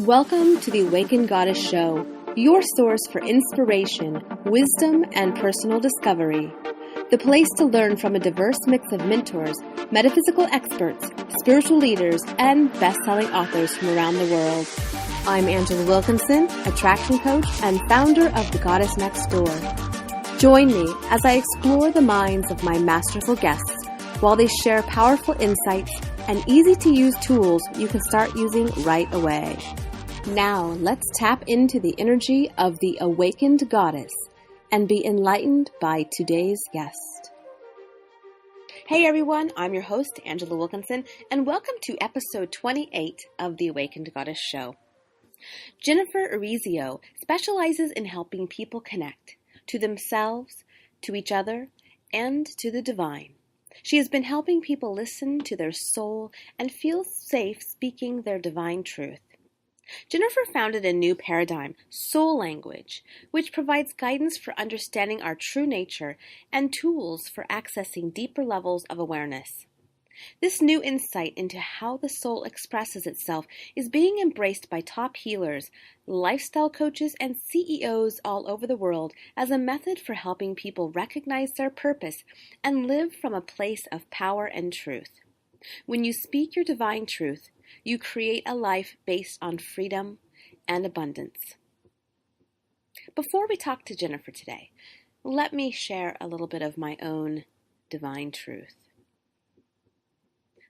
Welcome to the Awakened Goddess Show, your source for inspiration, wisdom, and personal discovery. The place to learn from a diverse mix of mentors, metaphysical experts, spiritual leaders, and best-selling authors from around the world. I'm Angela Wilkinson, attraction coach and founder of The Goddess Next Door. Join me as I explore the minds of my masterful guests while they share powerful insights and easy-to-use tools you can start using right away. Now, let's tap into the energy of the Awakened Goddess and be enlightened by today's guest. Hey everyone, I'm your host, Angela Wilkinson, and welcome to episode 28 of the Awakened Goddess Show. Jennifer Urezzio specializes in helping people connect to themselves, to each other, and to the divine. She has been helping people listen to their soul and feel safe speaking their divine truth. Jennifer founded a new paradigm, soul language, which provides guidance for understanding our true nature and tools for accessing deeper levels of awareness. This new insight into how the soul expresses itself is being embraced by top healers, lifestyle coaches, and CEOs all over the world as a method for helping people recognize their purpose and live from a place of power and truth. When you speak your divine truth, you create a life based on freedom and abundance. Before we talk to Jennifer today, let me share a little bit of my own divine truth.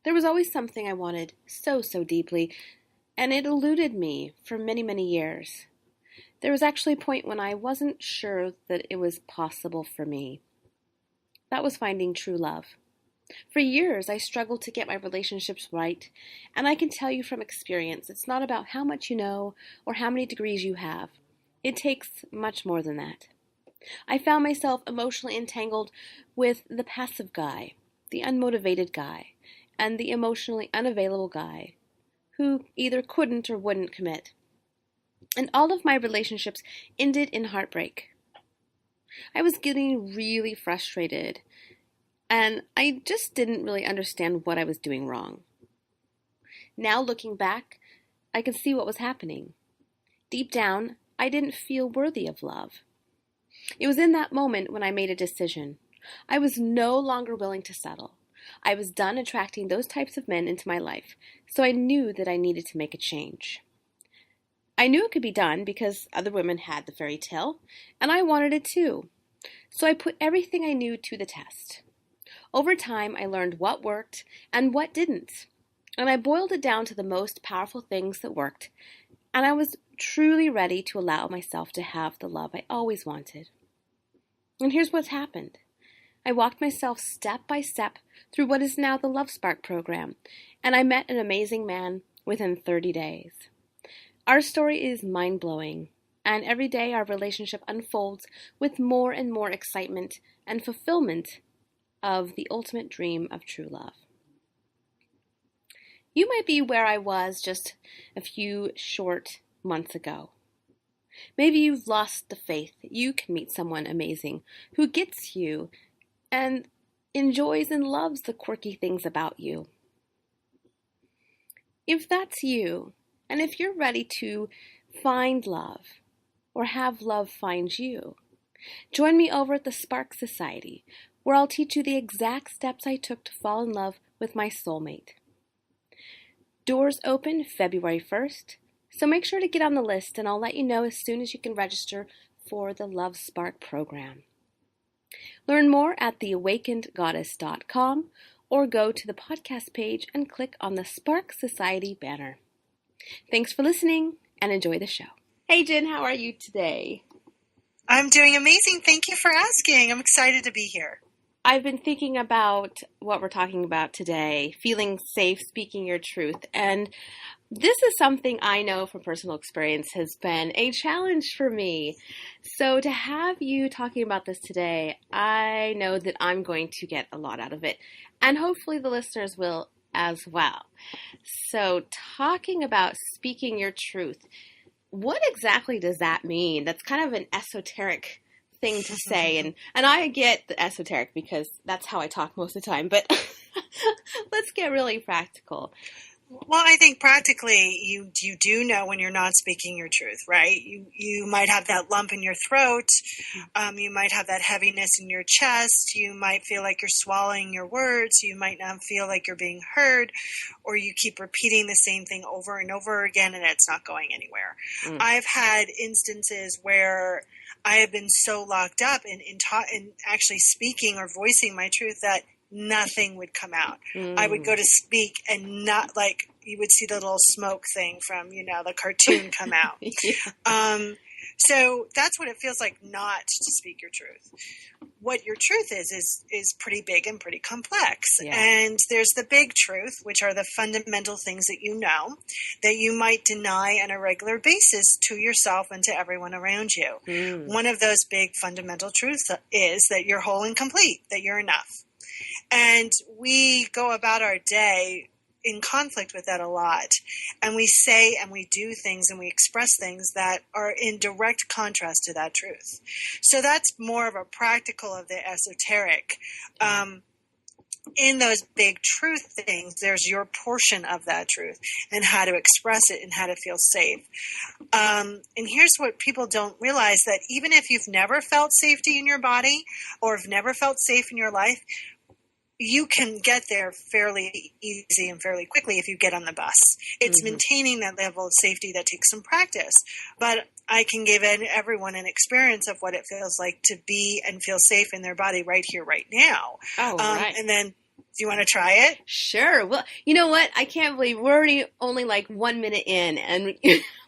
There was always something I wanted so deeply, and it eluded me for many years. There was actually a point when I wasn't sure that it was possible for me. That was finding true love. For years, I struggled to get my relationships right, and I can tell you from experience, it's not about how much you know or how many degrees you have. It takes much more than that. I found myself emotionally entangled with the passive guy, the unmotivated guy, and the emotionally unavailable guy who either couldn't or wouldn't commit. And all of my relationships ended in heartbreak. I was getting really frustrated, and I just didn't really understand what I was doing wrong. Now looking back, I can see what was happening. Deep down, I didn't feel worthy of love. It was in that moment when I made a decision. I was no longer willing to settle. I was done attracting those types of men into my life, so I knew that I needed to make a change. I knew it could be done because other women had the fairy tale, and I wanted it too. So I put everything I knew to the test. Over time, I learned what worked and what didn't, and I boiled it down to the most powerful things that worked, and I was truly ready to allow myself to have the love I always wanted. And here's what's happened. I walked myself step by step through what is now the Love Spark program, and I met an amazing man within 30 days. Our story is mind-blowing, and every day our relationship unfolds with more and more excitement and fulfillment of the ultimate dream of true love. You might be where I was just a few short months ago. Maybe you've lost the faith that you can meet someone amazing who gets you and enjoys and loves the quirky things about you. If that's you, and if you're ready to find love or have love find you, join me over at the Spark Society, where I'll teach you the exact steps I took to fall in love with my soulmate. Doors open February 1st, so make sure to get on the list and I'll let you know as soon as you can register for the Love Spark program. Learn more at theawakenedgoddess.com or go to the podcast page and click on the Spark Society banner. Thanks for listening and enjoy the show. Hey Jen, how are you today? I'm doing amazing. Thank you for asking. I'm excited to be here. I've been thinking about what we're talking about today, feeling safe, speaking your truth. And this is something I know from personal experience has been a challenge for me. So to have you talking about this today, I know that I'm going to get a lot out of it. And hopefully the listeners will as well. So talking about speaking your truth, what exactly does that mean? That's kind of an esoteric thing to say, and I get the esoteric because that's how I talk most of the time, but let's get really practical. Well, I think practically you do know when you're not speaking your truth, right? You might have that lump in your throat. You might have that heaviness in your chest. You might feel like you're swallowing your words. You might not feel like you're being heard, or you keep repeating the same thing over and over again, and it's not going anywhere. Mm. I've had instances where I have been so locked up in actually speaking or voicing my truth that nothing would come out. I would go to speak and not, like, you would see the little smoke thing from, the cartoon come out. Yeah. So that's what it feels like not to speak your truth. What your truth is pretty big and pretty complex. Yeah. And there's the big truth, which are the fundamental things that you know, that you might deny on a regular basis to yourself and to everyone around you. One of those big fundamental truths is that you're whole and complete, that you're enough. And we go about our day in conflict with that a lot. And we say and we do things and we express things that are in direct contrast to that truth. So that's more of a practical of the esoteric. In those big truth things, there's your portion of that truth and how to express it and how to feel safe. And here's what people don't realize, that even if you've never felt safety in your body or have never felt safe in your life, you can get there fairly easy and fairly quickly if you get on the bus. It's maintaining that level of safety that takes some practice. But I can give everyone an experience of what it feels like to be and feel safe in their body right here, right now. Oh, right. And then, do you want to try it? Sure. Well, you know what? I can't believe we're already only like 1 minute in and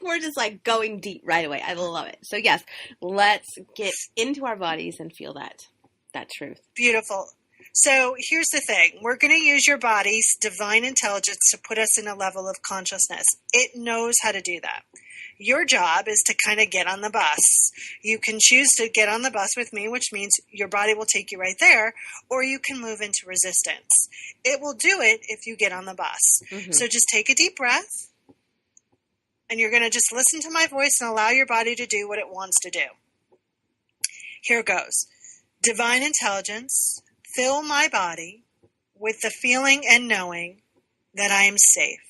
we're just like going deep right away. I love it. So yes, let's get into our bodies and feel that truth. Beautiful. So here's the thing. We're going to use your body's divine intelligence to put us in a level of consciousness. It knows how to do that. Your job is to kind of get on the bus. You can choose to get on the bus with me, which means your body will take you right there, or you can move into resistance. It will do it if you get on the bus. So just take a deep breath, and you're going to just listen to my voice and allow your body to do what it wants to do. Here goes. Divine intelligence, fill my body with the feeling and knowing that I am safe.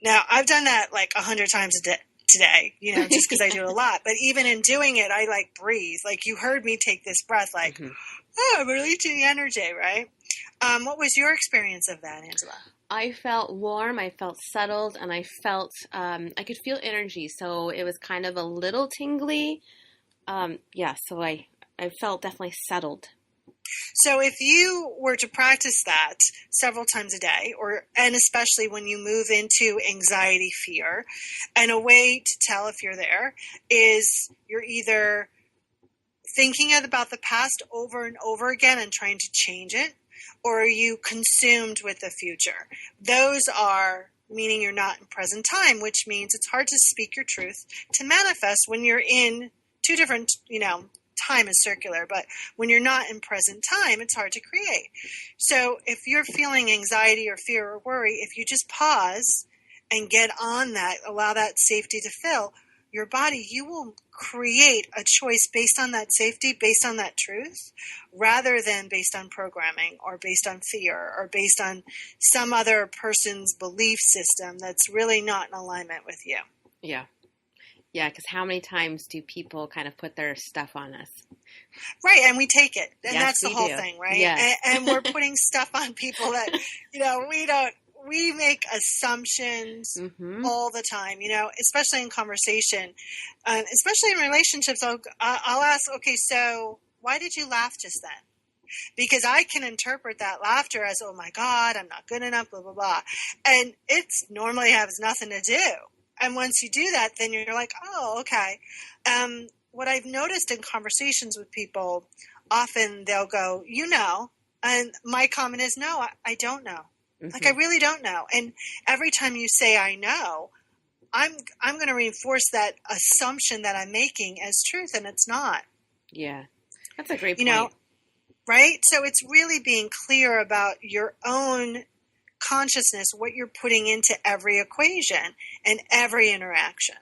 Now, I've done that like 100 times today, just because I do it a lot. But even in doing it, I like breathe. Like, you heard me take this breath, like, I'm releasing the energy, right? What was your experience of that, Angela? I felt warm, I felt settled, and I felt, I could feel energy. So it was kind of a little tingly. So I felt definitely settled. So if you were to practice that several times a day, and especially when you move into anxiety, fear, and a way to tell if you're there is you're either thinking about the past over and over again and trying to change it, or are you consumed with the future? Those are meaning you're not in present time, which means it's hard to speak your truth to manifest when you're in two different, time is circular, but when you're not in present time, it's hard to create. So if you're feeling anxiety or fear or worry, if you just pause and get on that, allow that safety to fill your body, you will create a choice based on that safety, based on that truth, rather than based on programming or based on fear or based on some other person's belief system that's really not in alignment with you. Yeah. Yeah, because how many times do people kind of put their stuff on us? Right, and we take it. And yes, that's the whole thing, right? Yes. And we're putting stuff on people that, we make assumptions all the time, especially in conversation, especially in relationships. I'll ask, okay, so why did you laugh just then? Because I can interpret that laughter as, oh my God, I'm not good enough, blah, blah, blah. And it's normally has nothing to do. And once you do that, then you're like, oh, okay. What I've noticed in conversations with people, often they'll go, and my comment is, no, I don't know. Like, I really don't know. And every time you say, I know, I'm going to reinforce that assumption that I'm making as truth, and it's not. Yeah. That's a great point. Right? So it's really being clear about your own consciousness, what you're putting into every equation and every interaction.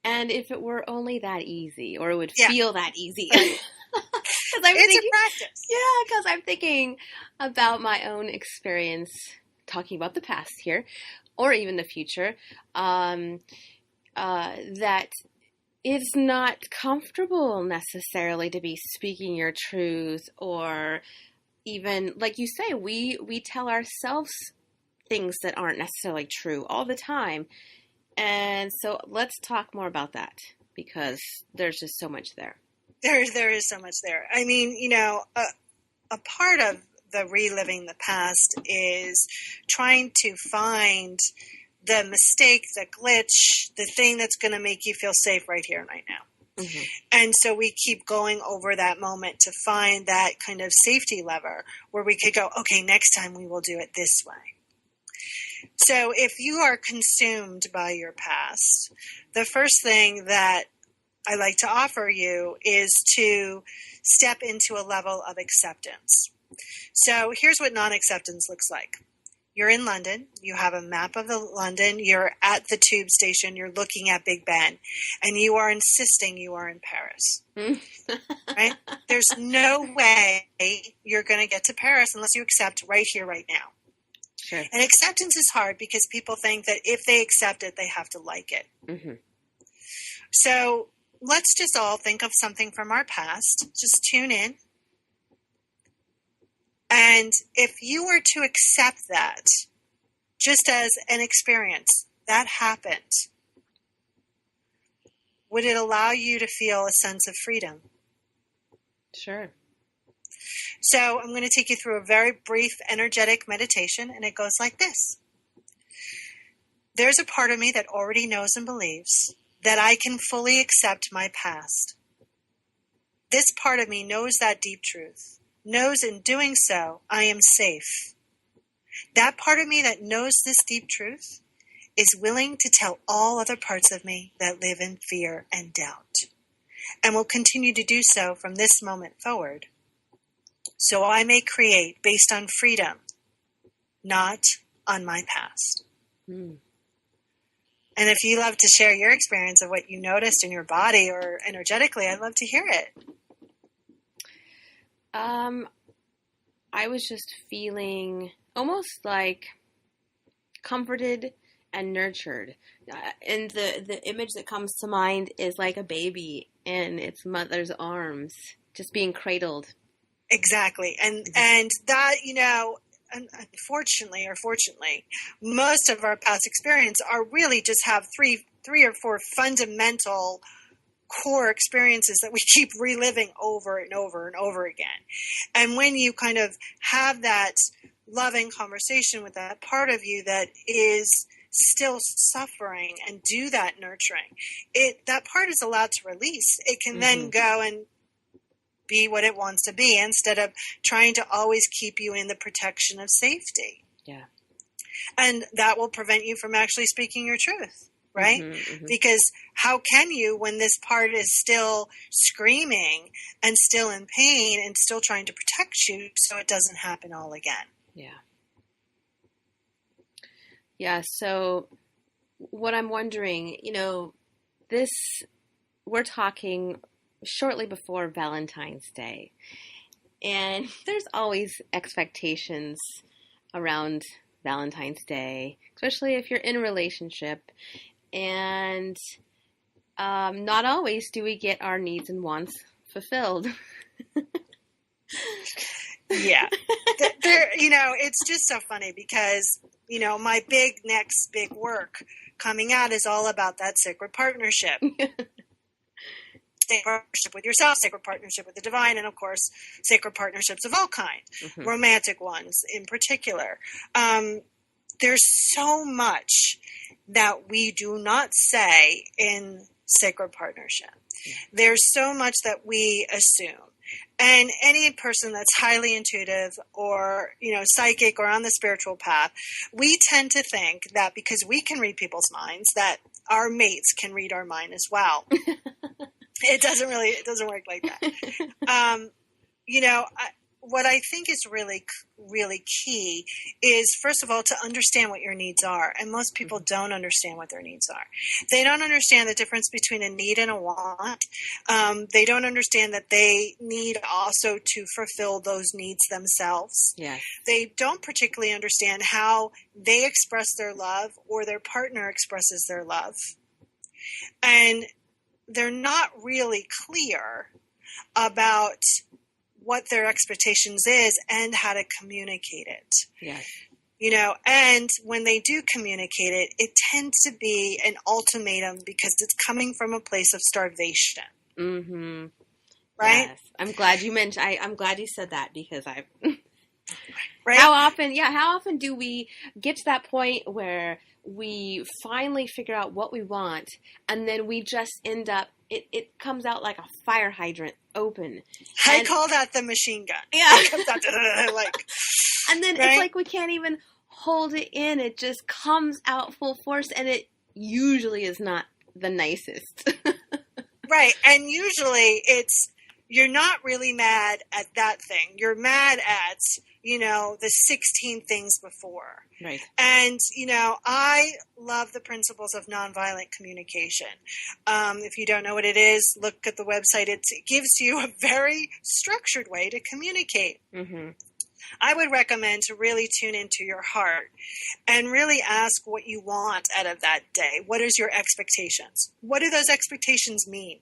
And if it were only that easy, or it would Yeah. feel that easy. It's a practice. Yeah, because I'm thinking about my own experience, talking about the past here, or even the future, that it's not comfortable necessarily to be speaking your truth, or even, like you say, we tell ourselves things that aren't necessarily true all the time. And so let's talk more about that, because there's just so much there. There is so much there. I mean, a part of the reliving the past is trying to find the mistake, the glitch, the thing that's going to make you feel safe right here and right now. Mm-hmm. And so we keep going over that moment to find that kind of safety lever where we could go, okay, next time we will do it this way. So if you are consumed by your past, the first thing that I like to offer you is to step into a level of acceptance. So here's what non-acceptance looks like. You're in London. You have a map of London. You're at the tube station. You're looking at Big Ben. And you are insisting you are in Paris. Right? There's no way you're going to get to Paris unless you accept right here, right now. Sure. And acceptance is hard because people think that if they accept it, they have to like it. Mm-hmm. So let's just all think of something from our past. Just tune in. And if you were to accept that, just as an experience, that happened, would it allow you to feel a sense of freedom? Sure. So I'm going to take you through a very brief, energetic meditation, and it goes like this. There's a part of me that already knows and believes that I can fully accept my past. This part of me knows that deep truth. Knows in doing so, I am safe. That part of me that knows this deep truth is willing to tell all other parts of me that live in fear and doubt, and will continue to do so from this moment forward, so I may create based on freedom, not on my past. And if you love to share your experience of what you noticed in your body or energetically, I'd love to hear it. I was just feeling almost like comforted and nurtured. And the image that comes to mind is like a baby in its mother's arms, just being cradled. Exactly. And that, unfortunately or fortunately, most of our past experience are really just have three or four fundamental core experiences that we keep reliving over and over and over again. And when you kind of have that loving conversation with that part of you that is still suffering and do that nurturing, that part is allowed to release. It can then go and be what it wants to be instead of trying to always keep you in the protection of safety. Yeah. And that will prevent you from actually speaking your truth. Right? Because how can you, when this part is still screaming and still in pain and still trying to protect you so it doesn't happen all again? Yeah. Yeah. So what I'm wondering, we're talking shortly before Valentine's Day, and there's always expectations around Valentine's Day, especially if you're in a relationship. And not always do we get our needs and wants fulfilled. Yeah. It's just so funny because, my next big work coming out is all about that sacred partnership. Sacred partnership with yourself, sacred partnership with the divine, and of course, sacred partnerships of all kinds, romantic ones in particular. There's so much that we do not say in sacred partnership. Yeah. There's so much that we assume. And any person that's highly intuitive or, psychic or on the spiritual path, we tend to think that because we can read people's minds, that our mates can read our mind as well. It doesn't work like that. what I think is really, really key is, first of all, to understand what your needs are. And most people don't understand what their needs are. They don't understand the difference between a need and a want. They don't understand that they need also to fulfill those needs themselves. Yes. They don't particularly understand how they express their love or their partner expresses their love. And they're not really clear about what their expectations is and how to communicate it. Yes. And when they do communicate it, it tends to be an ultimatum because it's coming from a place of starvation. Mm-hmm. Right? Yes. I'm glad you mentioned, I'm glad you said that because right? How often do we get to that point where we finally figure out what we want and then we just end up, it comes out like a fire hydrant open. I call that the machine gun. Yeah. It comes out and then right? It's like we can't even hold it in. It just comes out full force and it usually is not the nicest. Right. And usually you're not really mad at that thing. You're mad at, the 16 things before. Right. And, I love the principles of nonviolent communication. If you don't know what it is, look at the website. It gives you a very structured way to communicate. Mm-hmm. I would recommend to really tune into your heart and really ask what you want out of that day. What is your expectations? What do those expectations mean?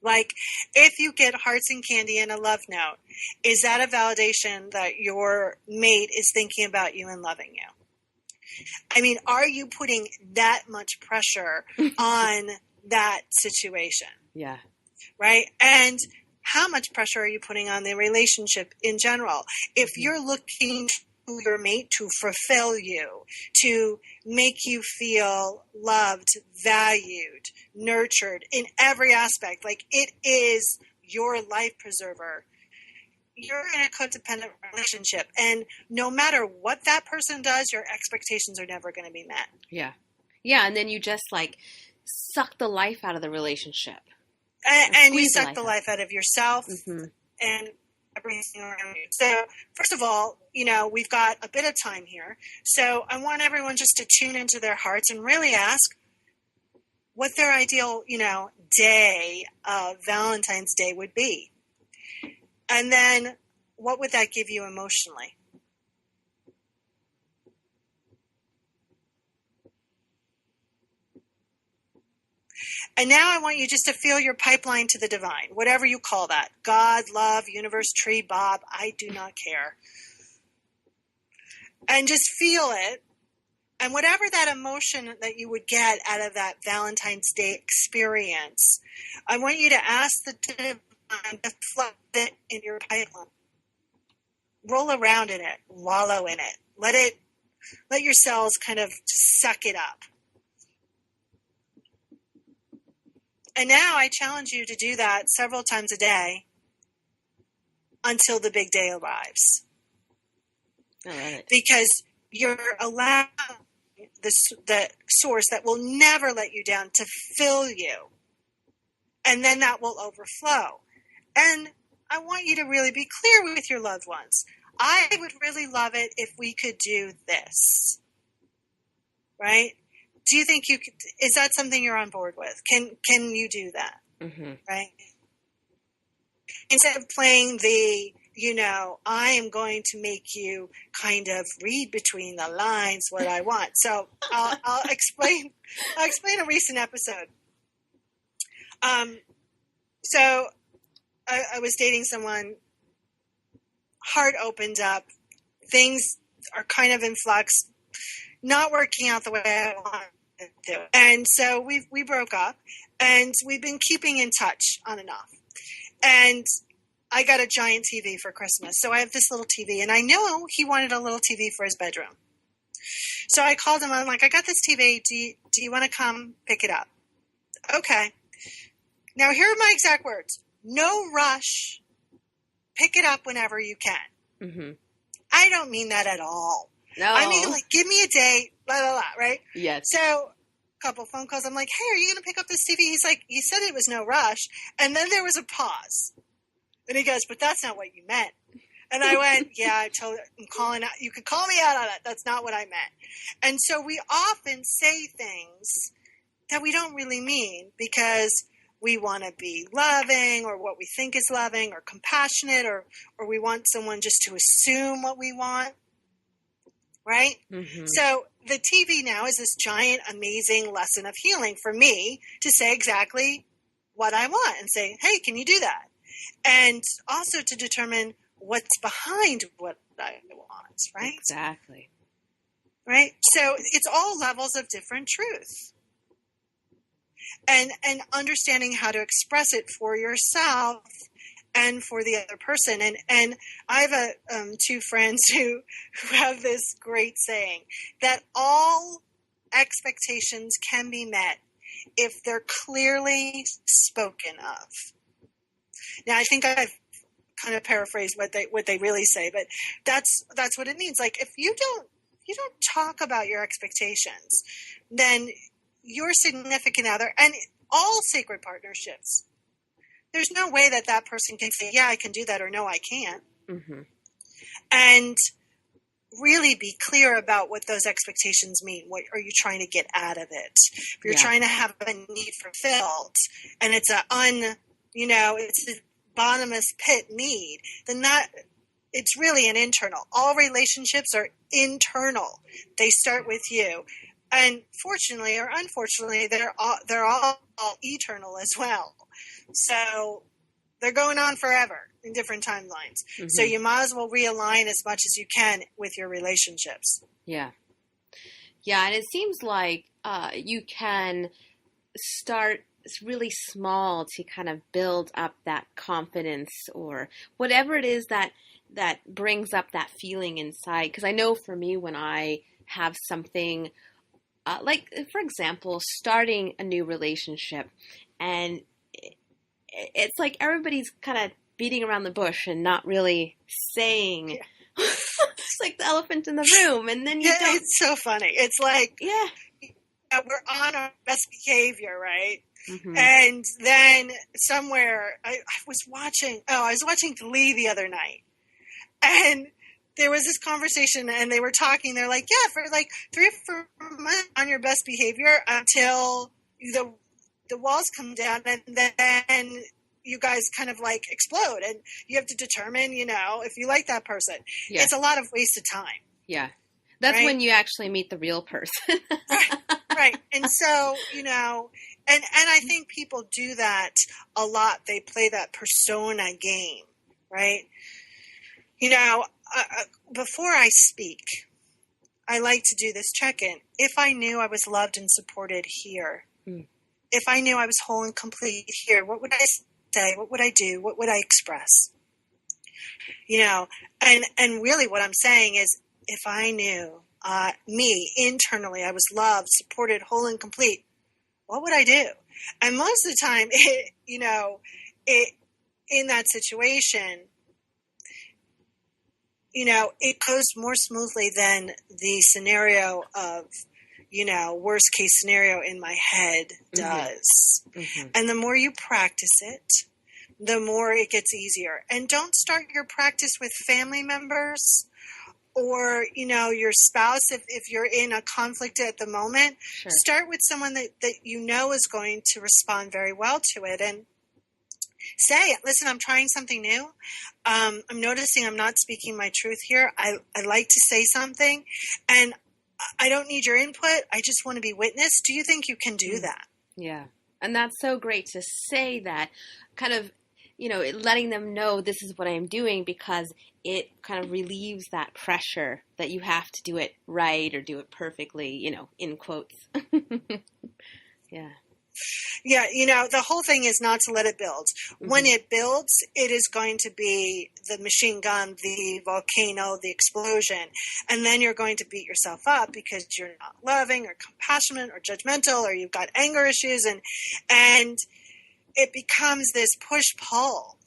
Like, if you get hearts and candy and a love note, is that a validation that your mate is thinking about you and loving you? I mean, are you putting that much pressure on that situation? Yeah. Right? And how much pressure are you putting on the relationship in general? If you're looking to your mate to fulfill you, to make you feel loved, valued, nurtured in every aspect, like it is your life preserver, you're in a codependent relationship. And no matter what that person does, your expectations are never going to be met. Yeah. Yeah. And then you just suck the life out of the relationship. And you suck the life out of yourself and everything around you. So, first of all, we've got a bit of time here. So I want everyone just to tune into their hearts and really ask what their ideal, day of Valentine's Day would be. And then what would that give you emotionally? And now I want you just to feel your pipeline to the divine, whatever you call that. God, love, universe, tree, Bob, I do not care. And just feel it. And whatever that emotion that you would get out of that Valentine's Day experience, I want you to ask the divine to flood it in your pipeline. Roll around in it, wallow in it. Let your cells kind of suck it up. And now I challenge you to do that several times a day until the big day arrives. I love it. Because you're allowing the source that will never let you down to fill you. And then that will overflow. And I want you to really be clear with your loved ones. I would really love it if we could do this. Right? Do you think you could, is that something you're on board with? Can you do that? Mm-hmm. Right? Instead of playing the, I am going to make you kind of read between the lines what I want. So I'll explain a recent episode. So I was dating someone, heart opened up, things are kind of in flux, not working out the way I wanted it to. And so we broke up, and we've been keeping in touch on and off. And I got a giant TV for Christmas. So I have this little TV, and I know he wanted a little TV for his bedroom. So I called him. I'm like, I got this TV. Do you want to come pick it up? Okay. Now, here are my exact words. No rush. Pick it up whenever you can. Mm-hmm. I don't mean that at all. No. I mean, give me a date, blah, blah, blah, right? Yes. So a couple phone calls. I'm like, hey, are you going to pick up this TV? He's like, you said it was no rush. And then there was a pause. And he goes, but that's not what you meant. And I went, yeah, I'm calling out. You could call me out on it. That's not what I meant. And so we often say things that we don't really mean because we want to be loving or what we think is loving or compassionate or we want someone just to assume what we want. Right? Mm-hmm. So the TV now is this giant, amazing lesson of healing for me to say exactly what I want and say, hey, can you do that? And also to determine what's behind what I want, right? Exactly. Right? So it's all levels of different truth. And understanding how to express it for yourself and for the other person. And I have two friends who have this great saying that all expectations can be met if they're clearly spoken of. Now, I think I've kind of paraphrased what they really say, but that's what it means. Like, if you don't talk about your expectations, then your significant other and all sacred partnerships, there's no way that person can say, yeah, I can do that, or no, I can't. Mm-hmm. And really be clear about what those expectations mean. What are you trying to get out of it? If you're trying to have a need fulfilled and it's it's a bottomless pit need, then it's really an internal. All relationships are internal. They start with you. And fortunately or unfortunately, they're all eternal as well. So they're going on forever in different timelines. Mm-hmm. So you might as well realign as much as you can with your relationships. Yeah. Yeah, and it seems like you can start really small to kind of build up that confidence or whatever it is that brings up that feeling inside. Because I know for me, when I have something like, for example, starting a new relationship, and it's like everybody's kind of beating around the bush and not really saying. Yeah. It's like the elephant in the room, and then you don't. It's so funny. It's like we're on our best behavior, right? Mm-hmm. And then somewhere I was watching Glee the other night, and there was this conversation, and they were talking. They're like, yeah, for like 3 or 4 months on your best behavior until the walls come down, and then you guys kind of like explode, and you have to determine, if you like that person. Yeah. It's a lot of wasted time. Yeah. That's right? When you actually meet the real person. Right. And so, and I think people do that a lot. They play that persona game, right? Before I speak, I like to do this check-in. If I knew I was loved and supported here, if I knew I was whole and complete here, what would I say? What would I do? What would I express? And really what I'm saying is, if I knew me internally, I was loved, supported, whole and complete, what would I do? And most of the time, in that situation, it goes more smoothly than the scenario of, worst case scenario in my head does. Mm-hmm. And the more you practice it, the more it gets easier. And don't start your practice with family members or, your spouse if you're in a conflict at the moment. Sure. Start with someone that is going to respond very well to it. And say, listen, I'm trying something new. I'm noticing I'm not speaking my truth here. I like to say something, and I don't need your input. I just want to be witnessed. Do you think you can do that? Yeah. And that's so great to say that, kind of, letting them know this is what I'm doing, because it kind of relieves that pressure that you have to do it right or do it perfectly, in quotes. Yeah. Yeah, the whole thing is not to let it build. Mm-hmm. When it builds, it is going to be the machine gun, the volcano, the explosion. And then you're going to beat yourself up because you're not loving or compassionate or judgmental, or you've got anger issues, and it becomes this push-pull.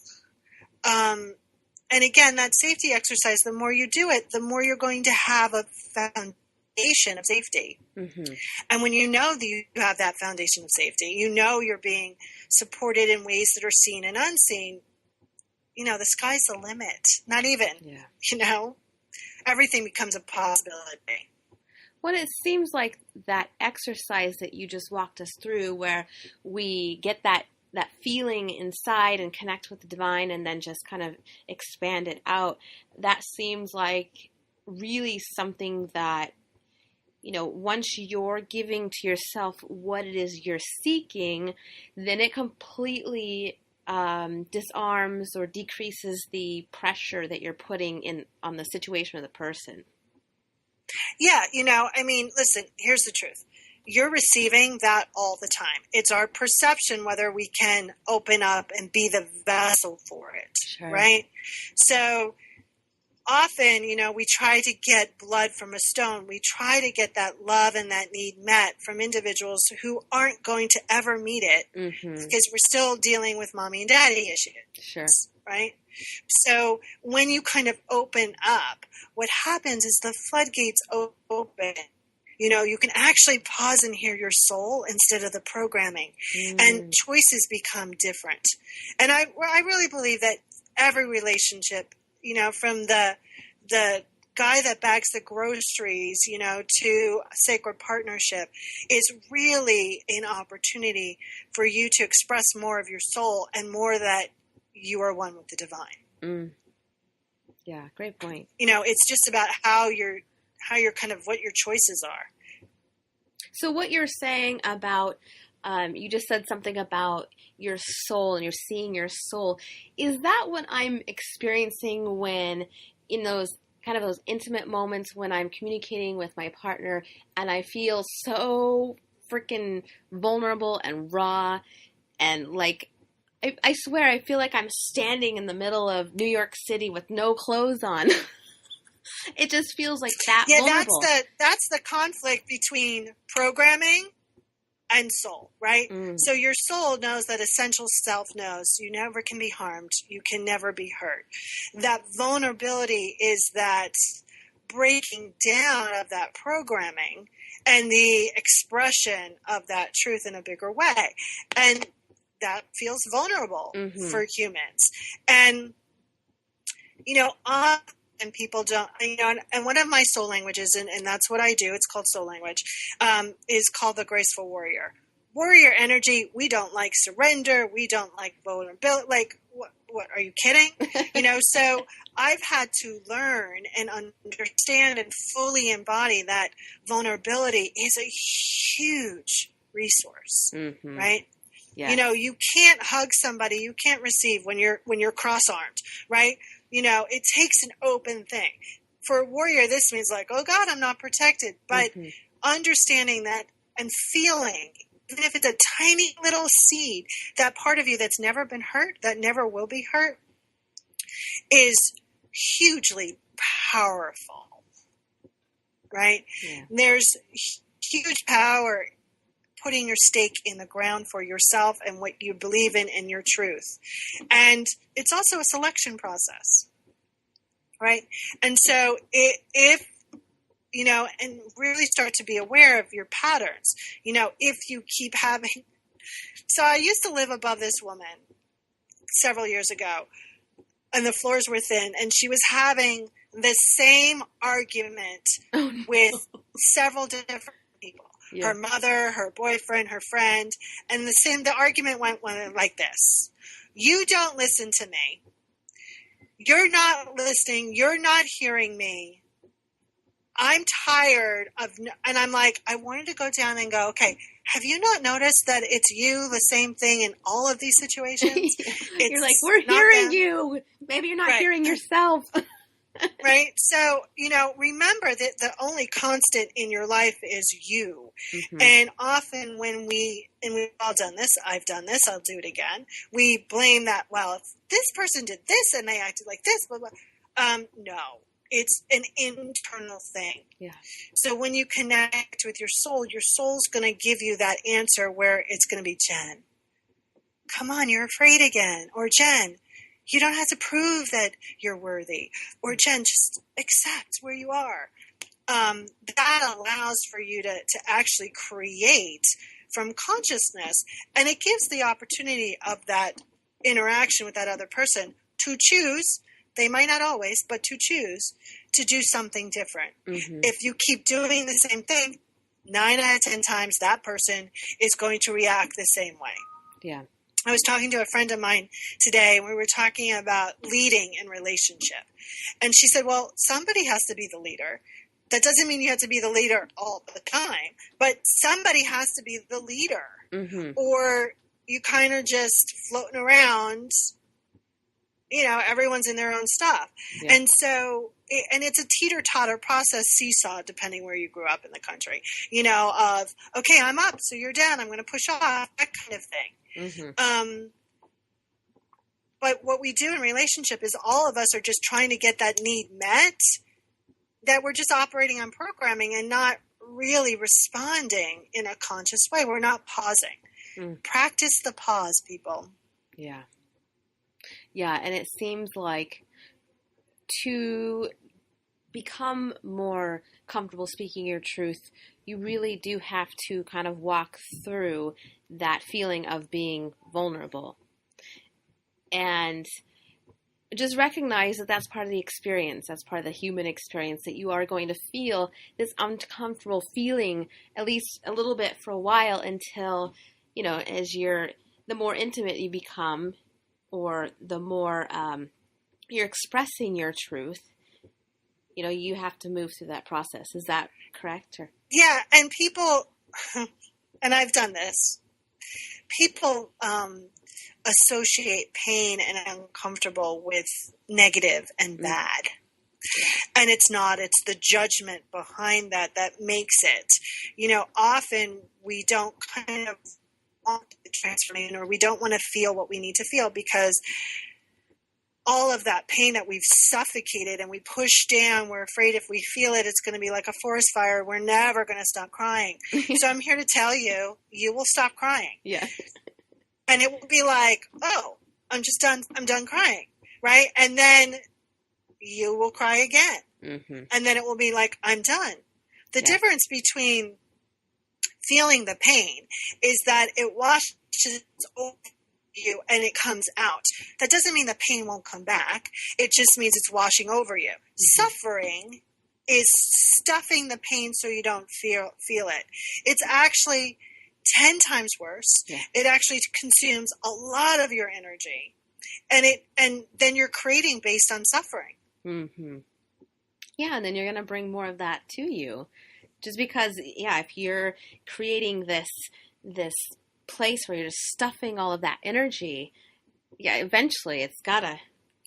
And again, that safety exercise, the more you do it, the more you're going to have a foundation of safety. Mm-hmm. And when you know that you have that foundation of safety, you're being supported in ways that are seen and unseen, the sky's the limit. Not even, everything becomes a possibility. Well, it seems like that exercise that you just walked us through, where we get that feeling inside and connect with the divine and then just kind of expand it out, that seems like really something that, once you're giving to yourself what it is you're seeking, then it completely disarms or decreases the pressure that you're putting in on the situation or the person. Yeah, listen, here's the truth. You're receiving that all the time. It's our perception whether we can open up and be the vessel for it, sure. Right? So often, we try to get blood from a stone. We try to get that love and that need met from individuals who aren't going to ever meet it because we're still dealing with mommy and daddy issues. Sure. Right? So when you kind of open up, what happens is the floodgates open. You can actually pause and hear your soul instead of the programming, and choices become different. And I really believe that every relationship, from the guy that bags the groceries, to a sacred partnership, is really an opportunity for you to express more of your soul and more that you are one with the divine. Yeah, great point. It's just about how you're kind of what your choices are. So what you're saying about, you just said something about your soul and you're seeing your soul. Is that what I'm experiencing when in those kind of those intimate moments when I'm communicating with my partner and I feel so freaking vulnerable and raw and like, I swear I feel like I'm standing in the middle of New York City with no clothes on. It just feels like that vulnerable. That's the conflict between programming and soul, right? So your soul knows that essential self knows you never can be harmed. You can never be hurt. That vulnerability is that breaking down of that programming and the expression of that truth in a bigger way. And that feels vulnerable for humans. And, and people don't, and one of my soul languages, and that's what I do, it's called soul language, is called the graceful warrior. Warrior energy, we don't like surrender, we don't like vulnerability, like, what are you kidding? So I've had to learn and understand and fully embody that vulnerability is a huge resource, right? Yes. You can't hug somebody, you can't receive when you're cross-armed, right? It takes an open thing. For a warrior, this means like, oh God, I'm not protected. But understanding that and feeling, even if it's a tiny little seed, that part of you that's never been hurt, that never will be hurt, is hugely powerful, right? Yeah. There's huge power putting your stake in the ground for yourself and what you believe in and your truth. And it's also a selection process, right? And so if, and really start to be aware of your patterns, if you keep having, so I used to live above this woman several years ago and the floors were thin and she was having the same argument with several different people. Yeah. Her mother, her boyfriend, her friend, and the argument went like this. You don't listen to me. You're not listening. You're not hearing me. I'm tired of, and I'm like, I wanted to go down and go, okay, have you not noticed that it's you, the same thing in all of these situations? You're like, we're hearing you. Maybe you're not hearing yourself. Right? So, remember that the only constant in your life is you. And often when and we've all done this, I've done this, I'll do it again. We blame that, well, if this person did this and they acted like this, blah, blah. No, it's an internal thing. Yeah. So when you connect with your soul's going to give you that answer where it's going to be, Jen, come on, you're afraid again. Or Jen, you don't have to prove that you're worthy. Or Jen, just accept where you are. That allows for you to actually create from consciousness. And it gives the opportunity of that interaction with that other person to choose, they might not always, but to choose to do something different. Mm-hmm. If you keep doing the same thing, 9 out of 10 times that person is going to react the same way. Yeah. I was talking to a friend of mine today, and we were talking about leading in relationship. And she said, well, somebody has to be the leader. That doesn't mean you have to be the leader all the time, but somebody has to be the leader. Mm-hmm. Or you kind of just floating around, everyone's in their own stuff. Yeah. And so, and it's a teeter-totter process, seesaw, depending where you grew up in the country, of, okay, I'm up, so you're down, I'm going to push off, that kind of thing. Mm-hmm. But what we do in relationship is all of us are just trying to get that need met, that we're just operating on programming and not really responding in a conscious way. We're not pausing. Mm. Practice the pause, people. Yeah. Yeah, and it seems like to become more comfortable speaking your truth, you really do have to kind of walk through that feeling of being vulnerable. And just recognize that that's part of the experience. That's part of the human experience, that you are going to feel this uncomfortable feeling, at least a little bit for a while, until, as the more intimate you become, or the more you're expressing your truth, you have to move through that process. Is that correct? Or? Yeah, and people, and I've done this, people associate pain and uncomfortable with negative and bad. And it's not. It's the judgment behind that makes it. Often we don't kind of want the transformation, or we don't want to feel what we need to feel, because all of that pain that we've suffocated and we push down, we're afraid if we feel it, it's going to be like a forest fire. We're never going to stop crying. So I'm here to tell you, you will stop crying. Yeah. And it will be like, oh, I'm done crying, right? And then you will cry again. Mm-hmm. And then it will be like, I'm done. The difference between feeling the pain is that it washes over you and it comes out. That doesn't mean the pain won't come back. It just means it's washing over you. Mm-hmm. Suffering is stuffing the pain so you don't feel it. It's actually 10 times worse. Yeah. It actually consumes a lot of your energy, and then you're creating based on suffering. Mm-hmm. Yeah, and then you're going to bring more of that to you, just because, if you're creating this place where you're just stuffing all of that energy, eventually it's gotta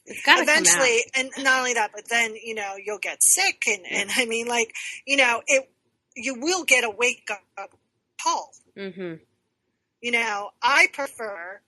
eventually come out. And not only that, but then you'll get sick, and I mean, like, you will get a wake up call. Mm-hmm. I prefer,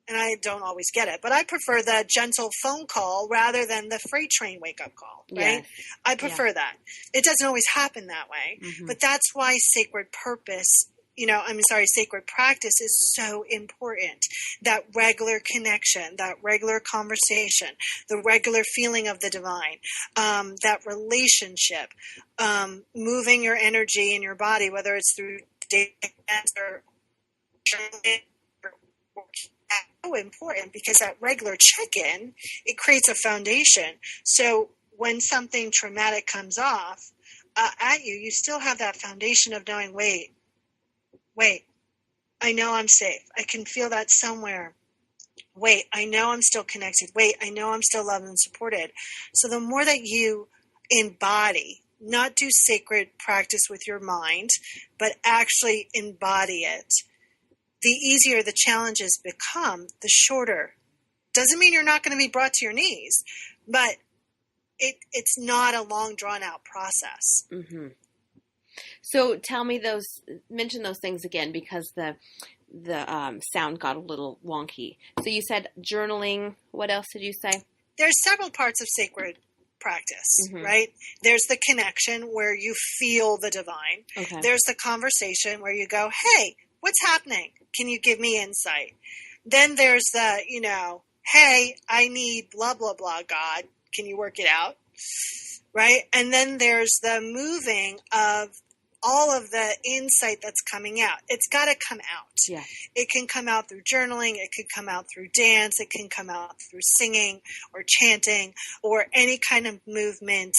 and I don't always get it, but I prefer the gentle phone call rather than the freight train wake-up call, right? Yes. I prefer that. It doesn't always happen that way, but that's why sacred practice is so important. That regular connection, that regular conversation, the regular feeling of the divine, that relationship, moving your energy in your body, whether it's through dance or journaling, so important, because that regular check-in, it creates a foundation. So when something traumatic comes off at you, you still have that foundation of knowing, wait, I know I'm safe. I can feel that somewhere. Wait, I know I'm still connected. Wait, I know I'm still loved and supported. So the more that you embody, not do sacred practice with your mind, but actually embody it, the easier the challenges become, the shorter. Doesn't mean you're not going to be brought to your knees, but it's not a long, drawn-out process. Mm-hmm. So mention those things again, because the sound got a little wonky. So you said journaling. What else did you say? There's several parts of sacred practice, right? There's the connection where you feel the divine. Okay. There's the conversation where you go, hey, what's happening? Can you give me insight? Then there's the, hey, I need blah, blah, blah, God. Can you work it out? Right? And then there's the moving of all of the insight that's coming out. It's got to come out. Yeah. It can come out through journaling. It can come out through dance. It can come out through singing or chanting or any kind of movement.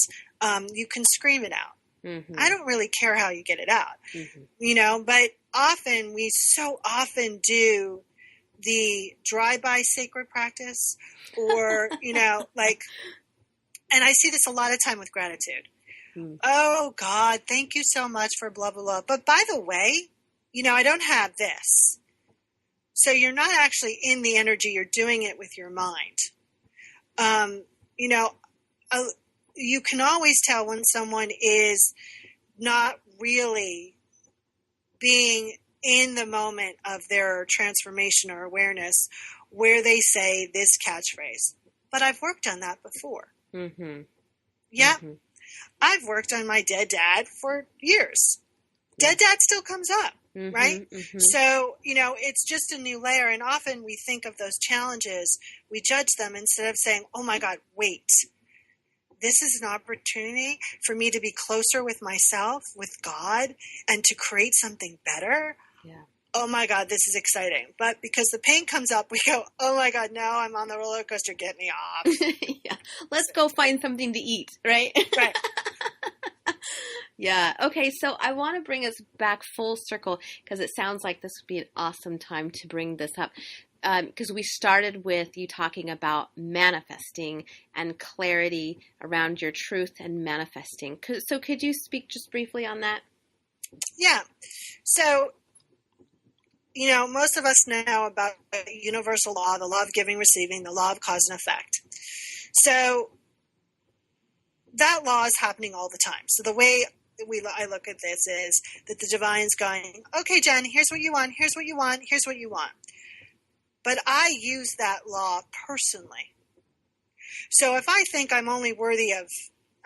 You can scream it out. Mm-hmm. I don't really care how you get it out, but we so often do the drive-by sacred practice or, and I see this a lot of time with gratitude. Oh, God, thank you so much for blah, blah, blah. But by the way, I don't have this. So you're not actually in the energy. You're doing it with your mind. You can always tell when someone is not really being in the moment of their transformation or awareness where they say this catchphrase. But I've worked on that before. Mm-hmm. Yeah. Mm-hmm. I've worked on my dead dad for years. Dead dad still comes up, right? Mm-hmm. So, it's just a new layer. And often we think of those challenges, we judge them instead of saying, oh my God, wait. This is an opportunity for me to be closer with myself, with God, and to create something better. Yeah. Oh my God, this is exciting. But because the pain comes up, we go, oh my God, now I'm on the roller coaster. Get me off. Yeah. Let's go find something to eat, right? Right. Yeah. Okay. So I want to bring us back full circle because it sounds like this would be an awesome time to bring this up. Because we started with you talking about manifesting and clarity around your truth and manifesting. So could you speak just briefly on that? Yeah. So, most of us know about the universal law, the law of giving, receiving, the law of cause and effect. So that law is happening all the time. So the way I look at this is that the divine's going, okay, Jen, here's what you want, here's what you want, here's what you want. But I use that law personally. So if I think I'm only worthy of,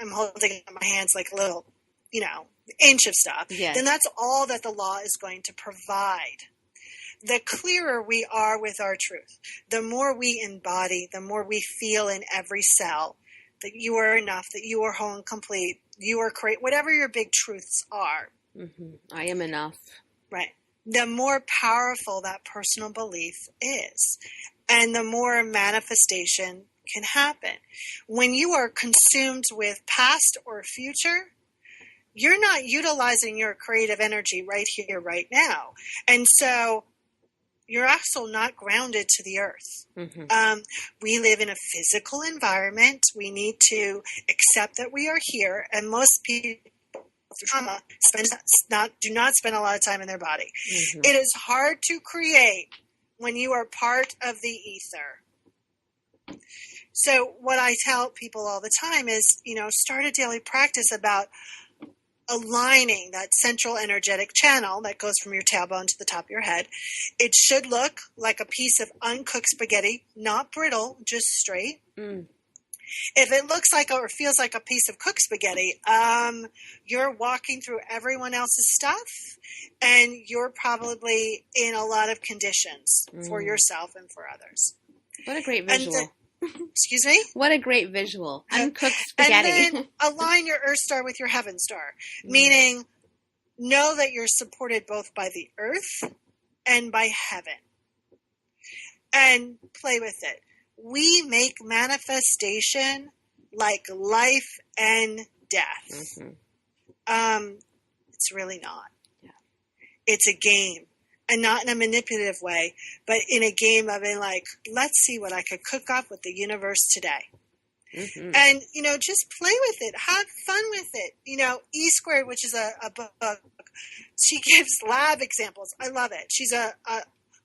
I'm holding up my hands like a little, inch of stuff, then that's all that the law is going to provide. The clearer we are with our truth, the more we embody, the more we feel in every cell that you are enough, that you are whole and complete, you are great, whatever your big truths are. Mm-hmm. I am enough. Right. The more powerful that personal belief is, and the more manifestation can happen. When you are consumed with past or future, you're not utilizing your creative energy right here, right now. And so you're also not grounded to the earth. Mm-hmm. We live in a physical environment. We need to accept that we are here, and most people trauma do not spend a lot of time in their body. Mm-hmm. It is hard to create when you are part of the ether. So what I tell people all the time is, start a daily practice about aligning that central energetic channel that goes from your tailbone to the top of your head. It should look like a piece of uncooked spaghetti, not brittle, just straight. Mm. If it looks like or feels like a piece of cooked spaghetti, you're walking through everyone else's stuff, and you're probably in a lot of conditions for yourself and for others. What a great visual. Excuse me? What a great visual. Uncooked spaghetti. And then align your earth star with your heaven star, meaning know that you're supported both by the earth and by heaven. And play with it. We make manifestation like life and death. Mm-hmm. It's really not. Yeah. It's a game. And not in a manipulative way, but in a game of let's see what I could cook up with the universe today. Mm-hmm. And, just play with it. Have fun with it. E Squared, which is a book, she gives lab examples. I love it. She's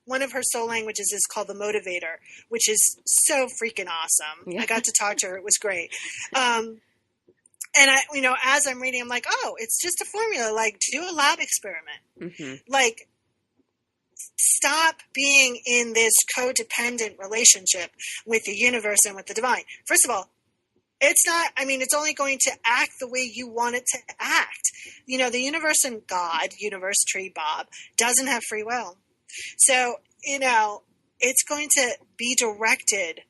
one of her soul languages is called the motivator, which is so freaking awesome. Yeah. I got to talk to her. It was great. And I, as I'm reading, I'm like, oh, it's just a formula. Do a lab experiment. Mm-hmm. Stop being in this codependent relationship with the universe and with the divine. First of all, it's not, it's only going to act the way you want it to act. The universe and God, universe, tree, Bob, doesn't have free will. So, it's going to be directed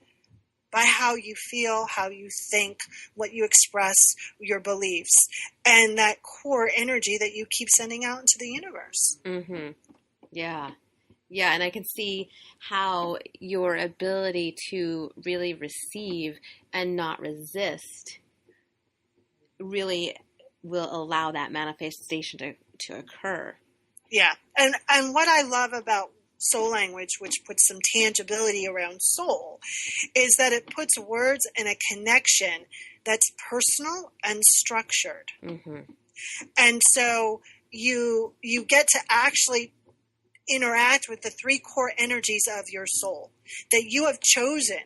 by how you feel, how you think, what you express, your beliefs, and that core energy that you keep sending out into the universe. Mm-hmm. Yeah. Yeah, and I can see how your ability to really receive and not resist really will allow that manifestation to occur. Yeah. And what I love about soul language, which puts some tangibility around soul, is that it puts words in a connection that's personal and structured. Mm-hmm. And so you get to actually interact with the three core energies of your soul that you have chosen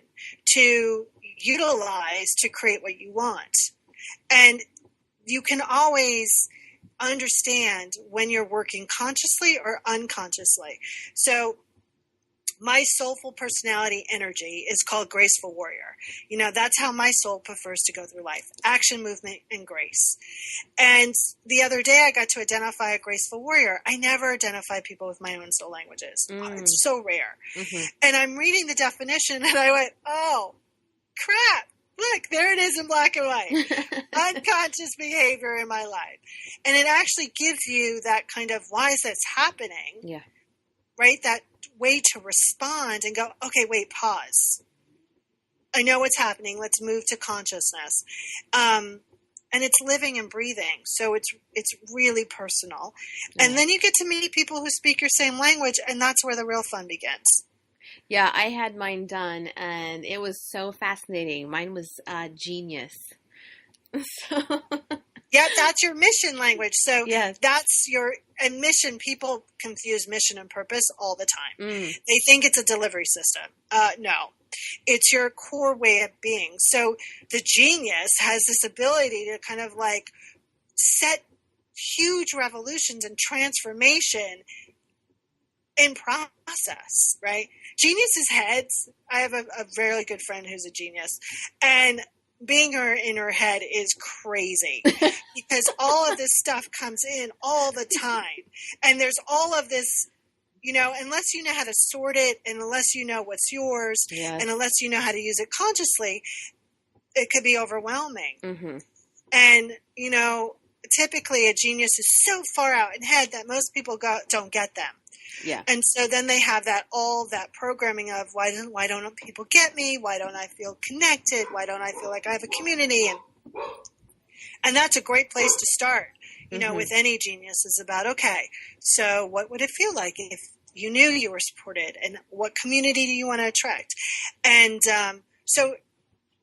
to utilize to create what you want. And you can always understand when you're working consciously or unconsciously. So my soulful personality energy is called graceful warrior. You know, that's how my soul prefers to go through life. Action, movement, and grace. And the other day I got to identify a graceful warrior. I never identify people with my own soul languages. It's so rare. Mm-hmm. And I'm reading the definition and I went, oh, crap. Look, there it is in black and white. Unconscious behavior in my life. And it actually gives you that kind of, why is this happening? Yeah. Right? That way to respond and go, okay, wait, pause. I know what's happening. Let's move to consciousness. And it's living and breathing. So it's really personal. Yeah. And then you get to meet people who speak your same language, and that's where the real fun begins. Yeah, I had mine done, and it was so fascinating. Mine was genius. So... Yeah, that's your mission language. So yes. That's your, and mission, people confuse mission and purpose all the time. They think it's a delivery system. No, it's your core way of being. So the genius has this ability to kind of like set huge revolutions and transformation in process, right? Geniuses' heads. I have a very good friend who's a genius, and being her in her head is crazy because all of this stuff comes in all the time. And there's all of this, you know, unless you know how to sort it and unless you know what's yours and unless you know how to use it consciously, it could be overwhelming. Mm-hmm. And, you know, typically a genius is so far out in head that most people don't get them. Yeah. And so then they have all that programming of why don't people get me? Why don't I feel connected? Why don't I feel like I have a community? And that's a great place to start, you know, with any genius is about, okay, so what would it feel like if you knew you were supported, and what community do you want to attract? And so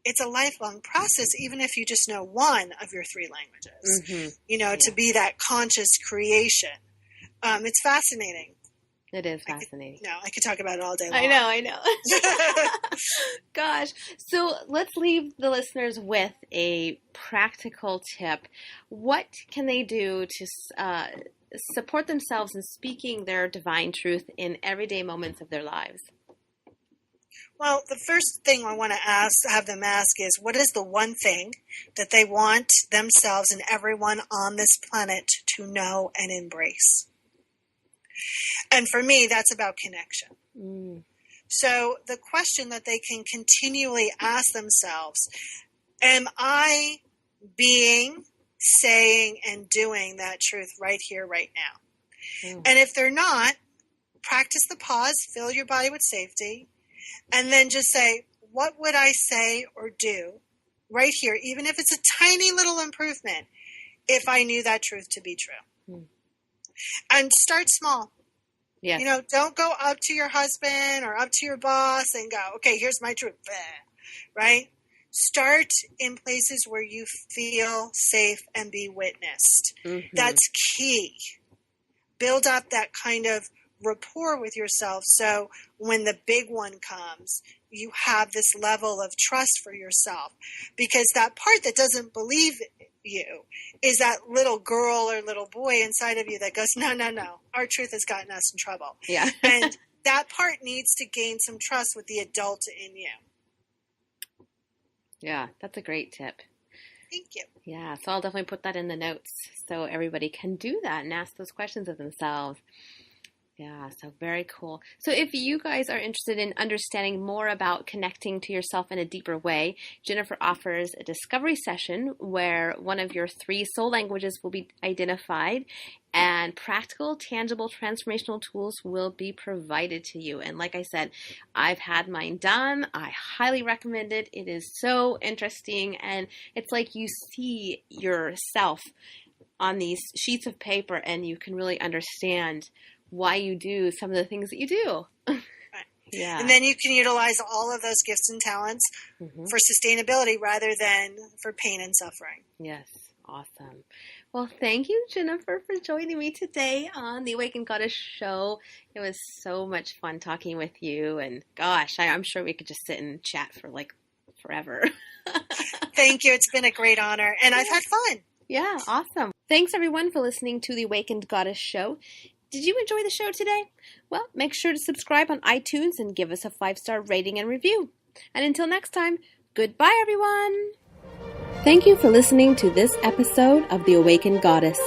it's a lifelong process, even if you just know one of your three languages, you know, to be that conscious creation. It's fascinating. It is fascinating. I could talk about it all day long. I know. Gosh. So let's leave the listeners with a practical tip. What can they do to support themselves in speaking their divine truth in everyday moments of their lives? Well, the first thing I want to have them ask is, what is the one thing that they want themselves and everyone on this planet to know and embrace? And for me, that's about connection. So the question that they can continually ask themselves, am I being, saying, and doing that truth right here, right now? And if they're not, practice the pause, fill your body with safety, and then just say, what would I say or do right here, even if it's a tiny little improvement, if I knew that truth to be true? And start small. Yes. You know, don't go up to your husband or up to your boss and go, okay, here's my truth. Right? Start in places where you feel safe and be witnessed. That's key. Build up that kind of rapport with yourself so when the big one comes, you have this level of trust for yourself. Because that part that doesn't believe you is that little girl or little boy inside of you that goes, no, our truth has gotten us in trouble. Yeah. And that part needs to gain some trust with the adult in you. Yeah, that's a great tip. Thank you. Yeah, so I'll definitely put that in the notes so everybody can do that and ask those questions of themselves. Yeah, so very cool. So if you guys are interested in understanding more about connecting to yourself in a deeper way, Jennifer offers a discovery session where one of your 3 soul languages will be identified and practical, tangible, transformational tools will be provided to you. And like I said, I've had mine done. I highly recommend it. It is so interesting, and it's like you see yourself on these sheets of paper and you can really understand why you do some of the things that you do. Yeah. And then you can utilize all of those gifts and talents for sustainability rather than for pain and suffering. Yes. Awesome. Well, thank you, Jennifer, for joining me today on the Awakened Goddess Show. It was so much fun talking with you. And gosh, I'm sure we could just sit and chat for like forever. Thank you. It's been a great honor. And I've had fun. Yeah. Awesome. Thanks, everyone, for listening to the Awakened Goddess Show. Did you enjoy the show today? Well, make sure to subscribe on iTunes and give us a 5-star rating and review. And until next time, goodbye, everyone. Thank you for listening to this episode of The Awakened Goddess.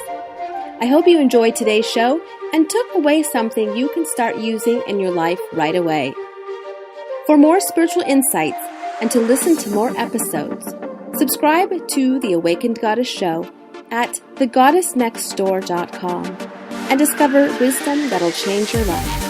I hope you enjoyed today's show and took away something you can start using in your life right away. For more spiritual insights and to listen to more episodes, subscribe to The Awakened Goddess Show at thegoddessnextdoor.com. and discover wisdom that'll change your life.